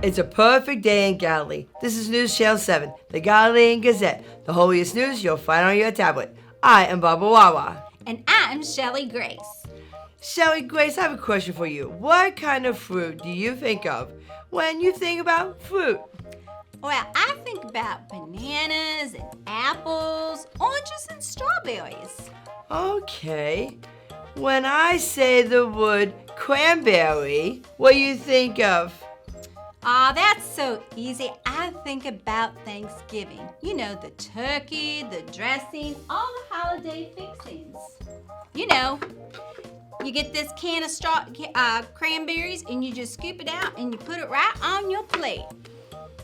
It's a perfect day in Galilee. This is News Channel 7, the Galilean Gazette, the holiest news you'll find on your tablet. I am Baba Wawa. And I'm Shelly Grace. Shelly Grace, I have a question for you. What kind of fruit do you think of when you think about fruit? Well, I think about bananas and apples, oranges and strawberries. Okay. When I say the word cranberry, what do you think of? Aw, that's so easy. I think about Thanksgiving. You know, the turkey, the dressing, all the holiday fixings. You know, you get this can of cranberries and you just scoop it out and you put it right on your plate.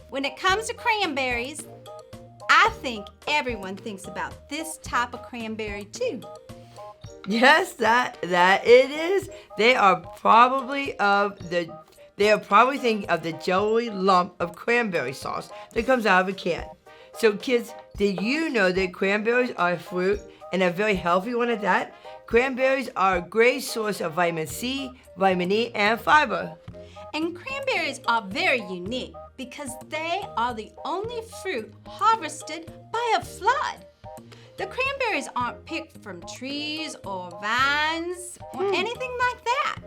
When it comes to cranberries, I think everyone thinks about this type of cranberry too. Yes, that it is. They are probably thinking of the jelly lump of cranberry sauce that comes out of a can. So kids, did you know that cranberries are a fruit and a very healthy one at that? Cranberries are a great source of vitamin C, vitamin E, and fiber. And cranberries are very unique because they are the only fruit harvested by a flood. The cranberries aren't picked from trees or vines or anything like that.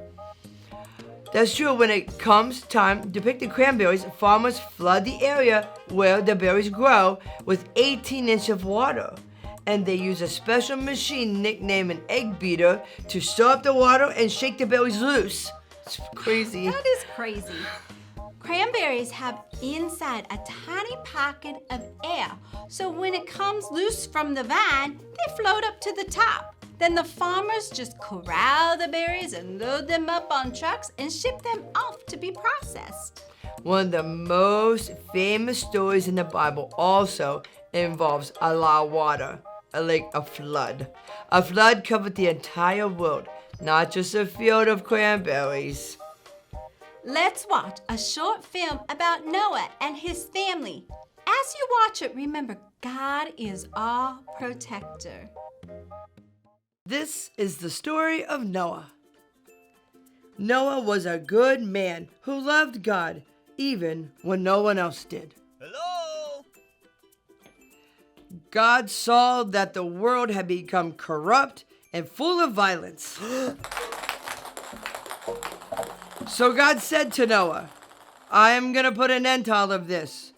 That's true. When it comes time to pick the cranberries, farmers flood the area where the berries grow with 18 inches of water. And they use a special machine nicknamed an egg beater to stir up the water and shake the berries loose. It's crazy. That is crazy. Cranberries have inside a tiny pocket of air, so when it comes loose from the vine, they float up to the top. Then the farmers just corral the berries and load them up on trucks and ship them off to be processed. One of the most famous stories in the Bible also involves a lot of water, like a flood. A flood covered the entire world, not just a field of cranberries. Let's watch a short film about Noah and his family. As you watch it, remember, God is our protector. This is the story of Noah. Noah was a good man who loved God even when no one else did. Hello? God saw that the world had become corrupt and full of violence. So God said to Noah, I am going to put an end to all of this.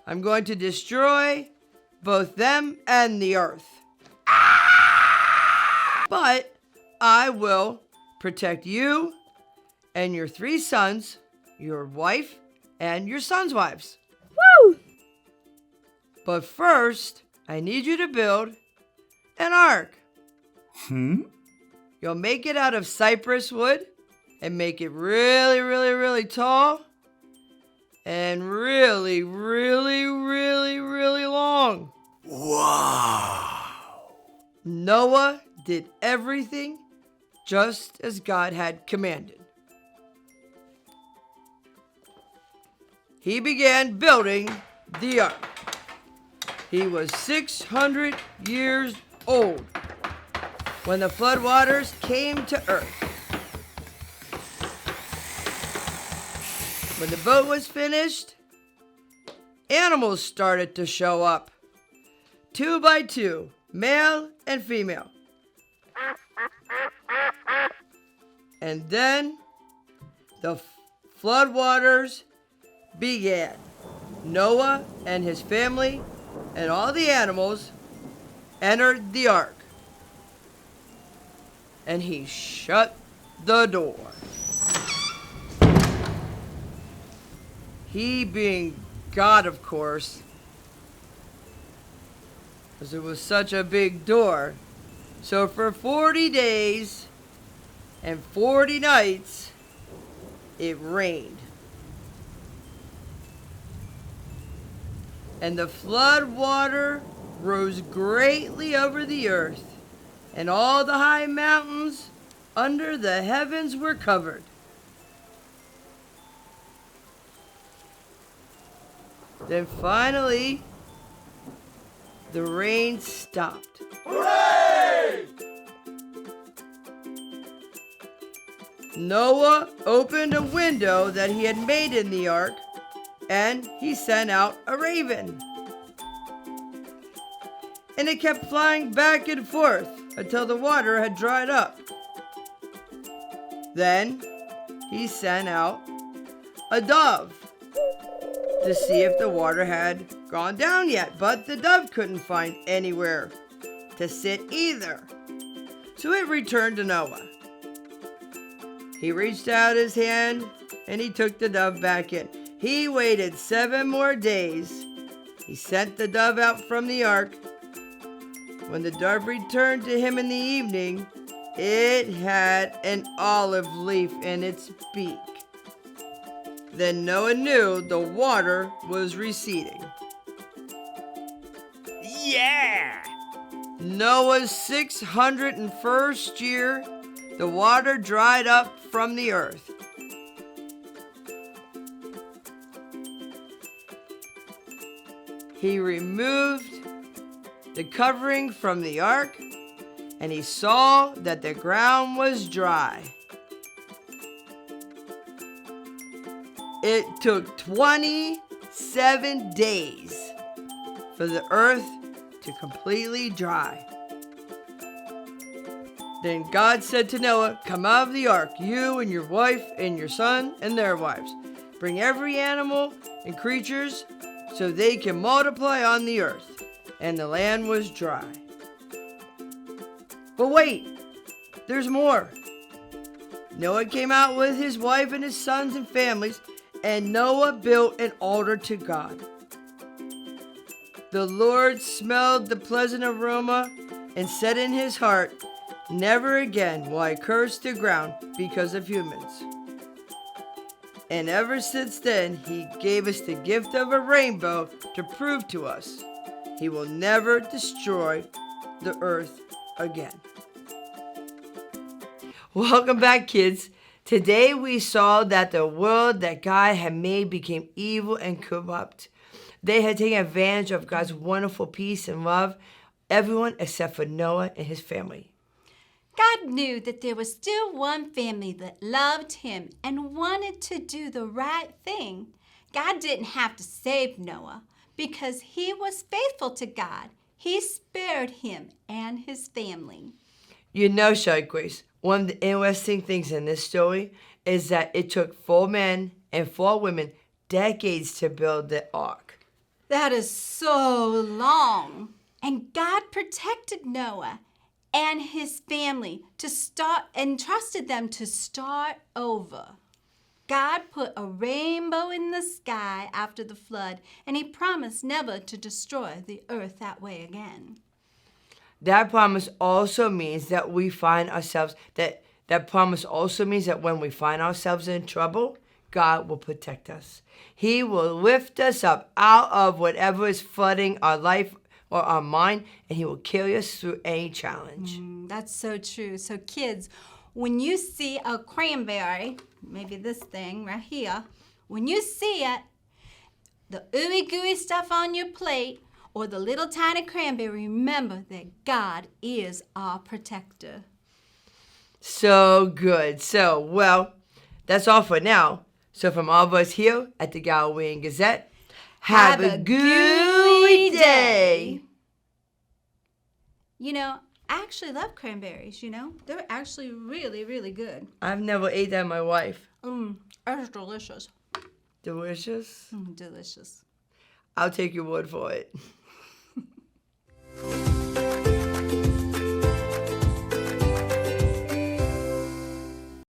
I'm going to destroy both them and the earth. But I will protect you and your 3 sons, your wife, and your sons' wives. Woo! But first, I need you to build an ark. You'll make it out of cypress wood and make it really, really, really tall and really, really, really, really long. Wow! Noah did everything just as God had commanded. He began building the ark. He was 600 years old when the flood waters came to earth. When the boat was finished, animals started to show up. 2 by 2, male and female. And then the flood waters began. Noah and his family and all the animals entered the ark. And he shut the door. He being God, of course, because it was such a big door. So for 40 days and 40 nights, it rained. And the flood water rose greatly over the earth, and all the high mountains under the heavens were covered. Then finally, the rain stopped. Hooray! Noah opened a window that he had made in the ark and he sent out a raven. And it kept flying back and forth until the water had dried up. Then he sent out a dove to see if the water had gone down yet, but the dove couldn't find anywhere to sit either. So it returned to Noah. He reached out his hand and he took the dove back in. He waited 7 more days. He sent the dove out from the ark. When the dove returned to him in the evening, it had an olive leaf in its beak. Then Noah knew the water was receding. Yeah! Noah's 601st year, the water dried up from the earth. He removed the covering from the ark, and he saw that the ground was dry. It took 27 days for the earth to completely dry. Then God said to Noah, "Come out of the ark, you and your wife and your son and their wives. Bring every animal and creatures so they can multiply on the earth." And the land was dry. But wait, there's more. Noah came out with his wife and his sons and families, and Noah built an altar to God. The Lord smelled the pleasant aroma and said in his heart, "Never again will I curse the ground because of humans." And ever since then, he gave us the gift of a rainbow to prove to us he will never destroy the earth again. Welcome back, kids. Today we saw that the world that God had made became evil and corrupt. They had taken advantage of God's wonderful peace and love, everyone except for Noah and his family. God knew that there was still one family that loved him and wanted to do the right thing. God didn't have to save Noah because he was faithful to God. He spared him and his family. You know, Shy Grace, one of the interesting things in this story is that it took 4 men and 4 women decades to build the ark. That is so long. And God protected Noah and his family to start and trusted them to start over. God put a rainbow in the sky after the flood, and he promised never to destroy the earth that way again. That promise also means that we find ourselves, that promise also means that when we find ourselves in trouble, God will protect us. He will lift us up out of whatever is flooding our life or our mind, and he will carry us through any challenge. That's so true. So kids, when you see a cranberry, maybe this thing right here, when you see it, the ooey gooey stuff on your plate, or the little tiny cranberry, remember that God is our protector. So good. So, well, that's all for now. So from all of us here at the Galilean Gazette, have a gooey day. You know, I actually love cranberries, you know. They're actually really, really good. I've never ate that in my life. It's delicious. Delicious? Delicious. I'll take your word for it.